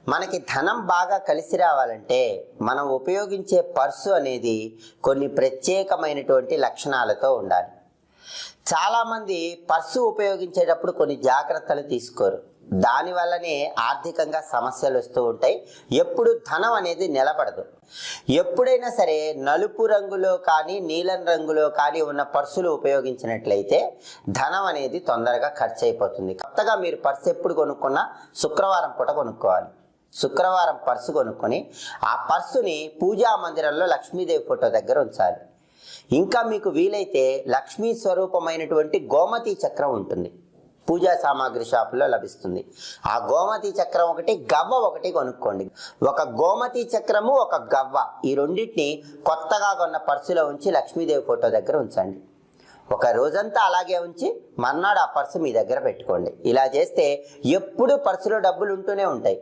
మనకి ధనం బాగా కలిసి రావాలంటే మనం ఉపయోగించే పర్సు అనేది కొన్ని ప్రత్యేకమైనటువంటి లక్షణాలతో ఉండాలి. చాలామంది పర్సు ఉపయోగించేటప్పుడు కొన్ని జాగ్రత్తలు తీసుకోరు. దానివల్లనే ఆర్థికంగా సమస్యలు వస్తూ ఉంటాయి. ఎప్పుడు ధనం అనేది నిలబడదు. ఎప్పుడైనా సరే నలుపు రంగులో కానీ నీలం రంగులో కానీ ఉన్న పర్సులు ఉపయోగించినట్లయితే ధనం అనేది తొందరగా ఖర్చు అయిపోతుంది. కొత్తగా మీరు పర్సు ఎప్పుడు కొనుక్కున్నా శుక్రవారం పూట కొనుక్కోవాలి. శుక్రవారం పర్సు కొనుక్కొని ఆ పర్సుని పూజా మందిరంలో లక్ష్మీదేవి ఫోటో దగ్గర ఉంచాలి. ఇంకా మీకు వీలైతే లక్ష్మీ స్వరూపమైనటువంటి గోమతి చక్రం ఉంటుంది, పూజా సామాగ్రి షాపులో లభిస్తుంది. ఆ గోమతి చక్రం ఒకటి, గవ్వ ఒకటి కొనుక్కోండి. ఒక గోమతి చక్రము, ఒక గవ్వ, ఈ రెండింటిని కొత్తగా కొన్న పర్సులో ఉంచి లక్ష్మీదేవి ఫోటో దగ్గర ఉంచండి. ఒక రోజంతా అలాగే ఉంచి మర్నాడు ఆ పర్సు మీ దగ్గర పెట్టుకోండి. ఇలా చేస్తే ఎప్పుడు పర్సులో డబ్బులు ఉంటూనే ఉంటాయి.